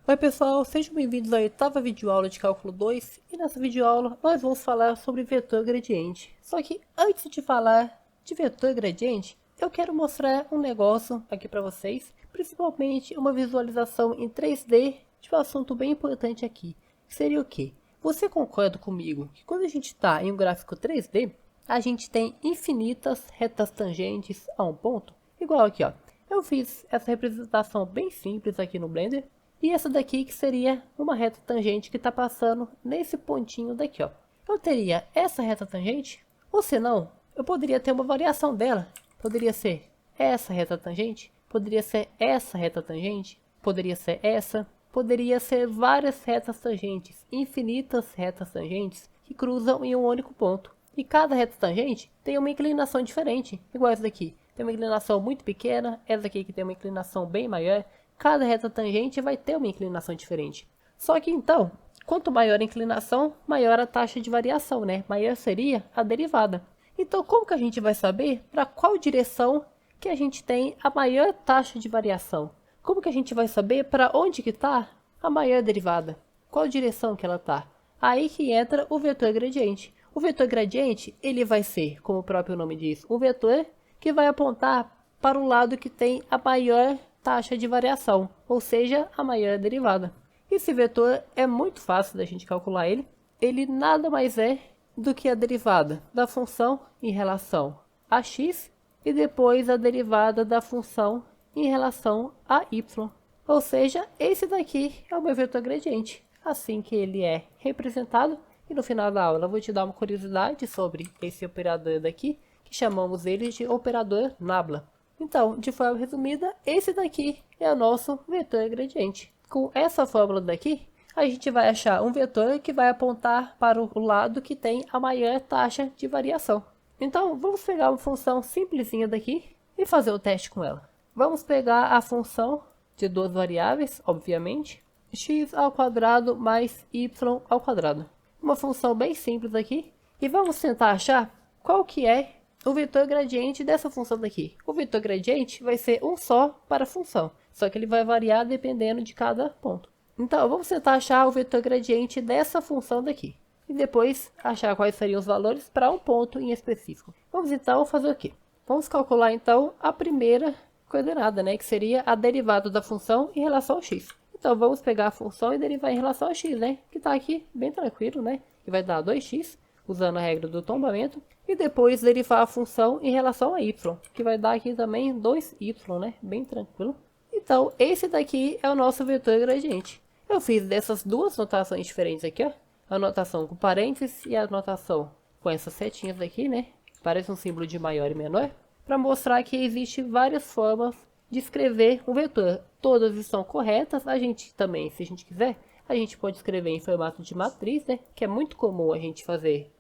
Oi pessoal, sejam bem-vindos à oitava videoaula de cálculo 2 e nessa videoaula nós vamos falar sobre vetor gradiente. Só que antes de falar de vetor gradiente, eu quero mostrar um negócio aqui para vocês, principalmente uma visualização em 3D de um assunto bem importante aqui, que seria o quê? Você concorda comigo que quando a gente está em um gráfico 3D, a gente tem infinitas retas tangentes a um ponto? Igual aqui, ó. Eu fiz essa representação bem simples aqui no Blender. E essa daqui que seria uma reta tangente que está passando nesse pontinho daqui, ó. Eu teria essa reta tangente, ou se não, eu poderia ter uma variação dela. Poderia ser essa reta tangente, poderia ser essa reta tangente, poderia ser essa, poderia ser várias retas tangentes, infinitas retas tangentes que cruzam em um único ponto. E cada reta tangente tem uma inclinação diferente, igual essa daqui. Tem uma inclinação muito pequena, essa aqui que tem uma inclinação bem maior. Cada reta tangente vai ter uma inclinação diferente. Só que então, quanto maior a inclinação, maior a taxa de variação, né? Maior seria a derivada. Então, como que a gente vai saber para qual direção que a gente tem a maior taxa de variação? Como que a gente vai saber para onde que está a maior derivada? Qual direção que ela está? Aí que entra o vetor gradiente. O vetor gradiente, ele vai ser, como o próprio nome diz, um vetor que vai apontar para o lado que tem a maior taxa de variação, ou seja, a maior derivada. Esse vetor é muito fácil da gente calcular ele. Ele nada mais é do que a derivada da função em relação a x e depois a derivada da função em relação a y. Ou seja, esse daqui é o meu vetor gradiente, assim que ele é representado. E no final da aula eu vou te dar uma curiosidade sobre esse operador daqui, que chamamos ele de operador nabla. Então, de forma resumida, esse daqui é o nosso vetor gradiente. Com essa fórmula daqui, a gente vai achar um vetor que vai apontar para o lado que tem a maior taxa de variação. Então, vamos pegar uma função simplesinha daqui e fazer o teste com ela. Vamos pegar a função de duas variáveis, obviamente, x ao quadrado mais y ao quadrado. Uma função bem simples aqui. E vamos tentar achar qual que é o vetor gradiente dessa função daqui. O vetor gradiente vai ser um só para a função, só que ele vai variar dependendo de cada ponto. Então, vamos tentar achar o vetor gradiente dessa função daqui. E depois achar quais seriam os valores para um ponto em específico. Vamos então fazer o quê? Vamos calcular então a primeira coordenada, né? Que seria a derivada da função em relação ao x. Então, vamos pegar a função e derivar em relação a x, né? Que está aqui bem tranquilo, né? Que vai dar 2x, usando a regra do tombamento. E depois derivar a função em relação a y, que vai dar aqui também 2y, né? Bem tranquilo. Então, esse daqui é o nosso vetor gradiente. Eu fiz dessas duas notações diferentes aqui, ó. A notação com parênteses e a notação com essas setinhas aqui, né? Parece um símbolo de maior e menor. Para mostrar que existem várias formas de escrever um vetor. Todas estão corretas. A gente também, se a gente quiser, a gente pode escrever em formato de matriz, né? Que é muito comum a gente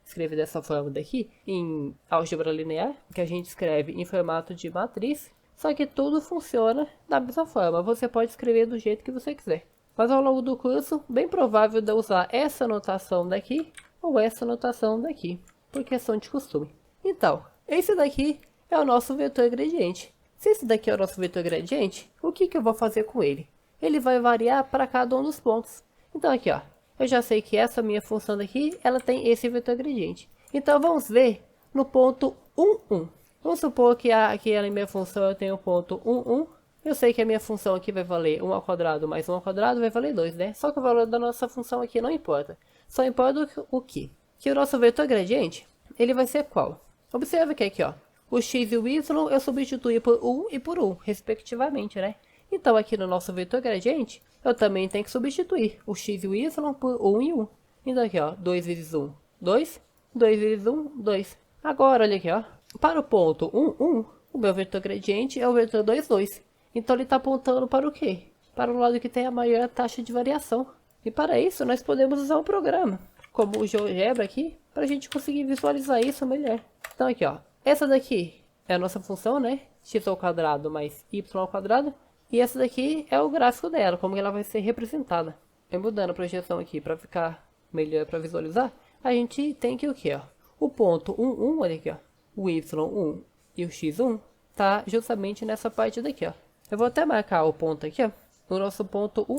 escrever dessa forma daqui em álgebra linear, que a gente escreve em formato de matriz. Só que tudo funciona da mesma forma. Você pode escrever do jeito que você quiser. Mas ao longo do curso, bem provável de eu usar essa notação daqui ou essa notação daqui, por questão de costume. Então, esse daqui é o nosso vetor gradiente. Se esse daqui é o nosso vetor gradiente, o que eu vou fazer com ele? Ele vai variar para cada um dos pontos. Então aqui, ó, eu já sei que essa minha função daqui, ela tem esse vetor gradiente. Então vamos ver no ponto 1, 1. Vamos supor que aqui na minha função eu tenho o ponto 1, 1. Eu sei que a minha função aqui vai valer 1 ao quadrado mais 1 ao quadrado vai valer 2, né? Só que o valor da nossa função aqui não importa. Só importa o quê? Que o nosso vetor gradiente, ele vai ser qual? Observa que aqui, ó, o x e o y eu substituí por 1 e por 1, respectivamente, né? Então aqui no nosso vetor gradiente, eu também tenho que substituir o x e o y por 1 e 1. Então aqui, ó, 2 vezes 1, 2. 2 vezes 1, 2. Agora, olha aqui, ó. Para o ponto 1, 1, o meu vetor gradiente é o vetor 2, 2. Então ele está apontando para o quê? Para o lado que tem a maior taxa de variação. E para isso, nós podemos usar um programa, como o GeoGebra aqui, para a gente conseguir visualizar isso melhor. Então aqui, ó. Essa daqui é a nossa função, né? X ao quadrado mais y ao quadrado. E essa daqui é o gráfico dela, como ela vai ser representada. E mudando a projeção aqui para ficar melhor para visualizar, a gente tem que o quê, ó? O ponto 1, 1, olha aqui, ó. O y1 e o x1 tá justamente nessa parte daqui, ó. Eu vou até marcar o ponto aqui, ó. O nosso ponto 1, 1.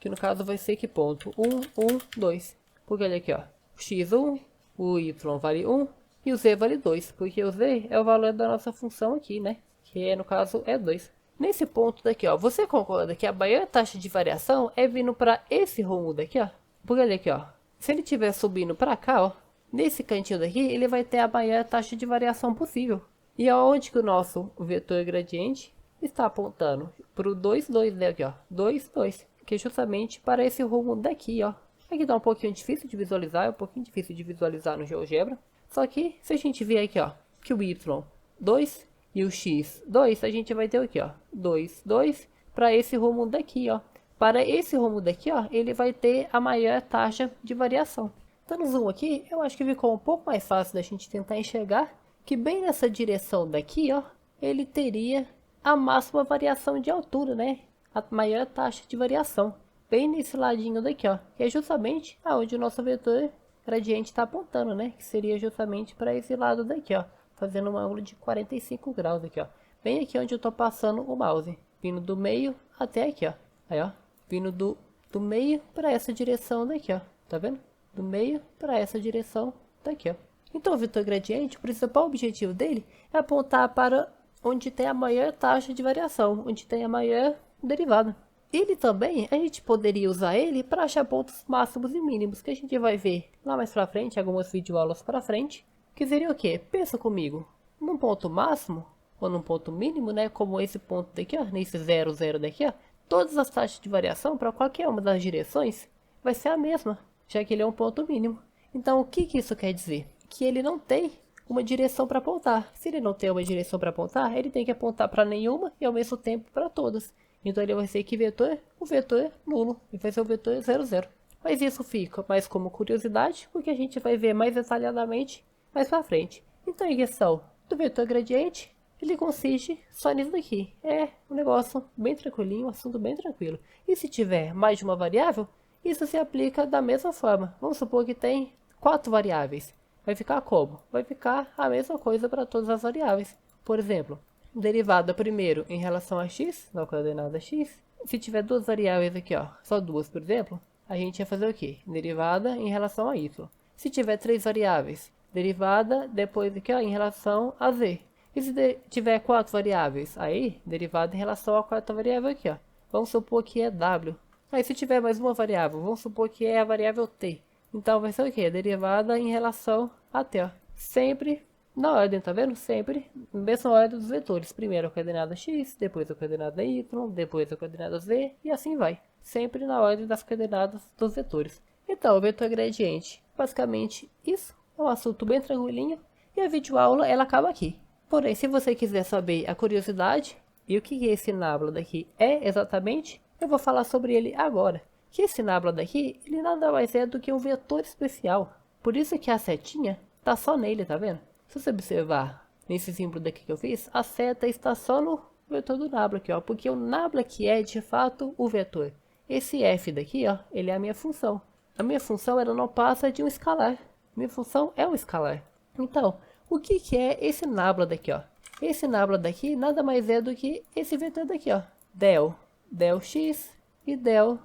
que no caso vai ser que ponto? 1, 1, 2. Porque olha aqui, ó, o x1, o y vale 1 e o z vale 2, porque o z é o valor da nossa função aqui, né? Que no caso é 2. Nesse ponto daqui, ó, você concorda que a maior taxa de variação é vindo para esse rumo daqui, ó? Porque olha aqui, ó, se ele estiver subindo para cá, ó, nesse cantinho daqui, ele vai ter a maior taxa de variação possível. E aonde que o nosso vetor gradiente está apontando? Para o 2, 2, né? Aqui, ó, 2, 2, que é justamente para esse rumo daqui, ó. Aqui tá um pouquinho difícil de visualizar, é um pouquinho difícil de visualizar no GeoGebra. Só que, se a gente ver aqui, ó, que o y, 2 e o x, 2, a gente vai ter aqui, ó, 2, 2, para esse rumo daqui, ó. Para esse rumo daqui, ó, ele vai ter a maior taxa de variação. Dando zoom aqui, eu acho que ficou um pouco mais fácil da gente tentar enxergar que bem nessa direção daqui, ó, ele teria a máxima variação de altura, né? A maior taxa de variação. Bem nesse ladinho daqui, ó, que é justamente aonde o nosso vetor gradiente está apontando, né? Que seria justamente para esse lado daqui, ó, fazendo um ângulo de 45 graus aqui, ó. Bem aqui onde eu tô passando o mouse, vindo do meio até aqui, ó. Aí, ó, vindo do meio para essa direção daqui, ó. Tá vendo? Do meio para essa direção daqui, ó. Então o vetor gradiente, o principal objetivo dele é apontar para onde tem a maior taxa de variação, onde tem a maior derivada. Ele também, a gente poderia usar ele para achar pontos máximos e mínimos, que a gente vai ver lá mais para frente, algumas videoaulas para frente, que seria o quê? Pensa comigo, num ponto máximo ou num ponto mínimo, né, como esse ponto daqui, ó, nesse 0, 0 daqui, ó, todas as taxas de variação para qualquer uma das direções vai ser a mesma, já que ele é um ponto mínimo. Então o que isso quer dizer? Que ele não tem uma direção para apontar. Se ele não tem uma direção para apontar, ele tem que apontar para nenhuma e ao mesmo tempo para todas. Então ele vai ser que vetor? O vetor nulo. E vai ser o vetor 0, 0. Mas isso fica mais como curiosidade, porque a gente vai ver mais detalhadamente mais para frente. Então a questão do vetor gradiente, ele consiste só nisso daqui. É um negócio bem tranquilinho, um assunto bem tranquilo. E se tiver mais de uma variável, isso se aplica da mesma forma. Vamos supor que tem 4 variáveis. Vai ficar como? Vai ficar a mesma coisa para todas as variáveis. Por exemplo, derivada primeiro em relação a x, na coordenada x. Se tiver duas variáveis aqui, ó, só duas, por exemplo, a gente vai fazer o quê? Derivada em relação a y. Se tiver 3 variáveis, derivada depois aqui, ó, em relação a z. E se tiver 4 variáveis, aí, derivada em relação à quarta variável aqui, ó. Vamos supor que é w. Aí se tiver mais uma variável, vamos supor que é a variável t. Então vai ser o que? Derivada em relação a t, ó. Sempre na ordem, tá vendo? Sempre na mesma ordem dos vetores. Primeiro a coordenada x, depois a coordenada y, depois a coordenada z e assim vai. Sempre na ordem das coordenadas dos vetores. Então, o vetor gradiente, basicamente isso. É um assunto bem tranquilinho e a videoaula ela acaba aqui. Porém, se você quiser saber a curiosidade e o que esse nabla daqui é exatamente, eu vou falar sobre ele agora. Que esse nabla daqui, ele nada mais é do que um vetor especial. Por isso que a setinha tá só nele, tá vendo? Se você observar nesse símbolo daqui que eu fiz, a seta está só no vetor do nabla aqui, ó. Porque o nabla que é, de fato, o vetor. Esse f daqui, ó, ele é a minha função. A minha função, ela não passa de um escalar. Minha função é um escalar. Então, o que é esse nabla daqui, ó? Esse nabla daqui nada mais é do que esse vetor daqui, ó. Del x e del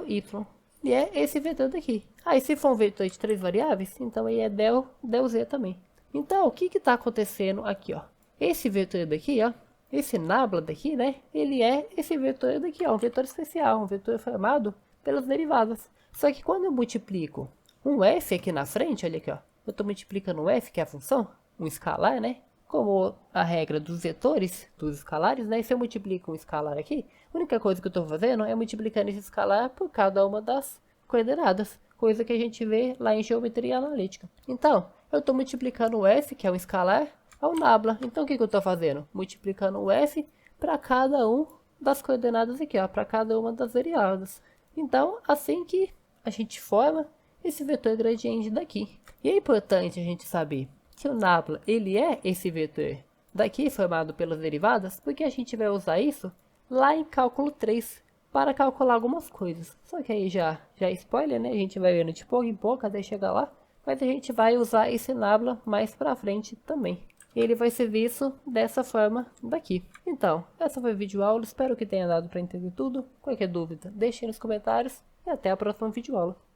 y. E é esse vetor daqui. Aí se for um vetor de 3 variáveis, então aí é del z também. Então o que está acontecendo aqui, ó? Esse vetor daqui, ó, esse nabla daqui, né? Ele é esse vetor daqui, ó, um vetor especial, um vetor formado pelas derivadas. Só que quando eu multiplico um f aqui na frente, olha aqui, ó, eu estou multiplicando um f, que é a função, um escalar, né? Como a regra dos vetores, dos escalares, né? Se eu multiplico um escalar aqui, a única coisa que eu estou fazendo é multiplicando esse escalar por cada uma das coordenadas. Coisa que a gente vê lá em geometria analítica. Então, eu estou multiplicando o f, que é um escalar, ao nabla. Então, o que eu estou fazendo? Multiplicando o f para cada um das coordenadas aqui, ó, para cada uma das variáveis. Então, assim que a gente forma esse vetor gradiente daqui. E é importante a gente saber que o nabla, ele é esse vetor daqui formado pelas derivadas, porque a gente vai usar isso lá em cálculo 3 para calcular algumas coisas. Só que aí já é spoiler, né? A gente vai vendo de pouco em pouco até chegar lá, mas a gente vai usar esse nabla mais para frente também. ele vai ser visto dessa forma daqui. Então, essa foi a videoaula, espero que tenha dado para entender tudo. Qualquer dúvida, deixe aí nos comentários e até a próxima videoaula.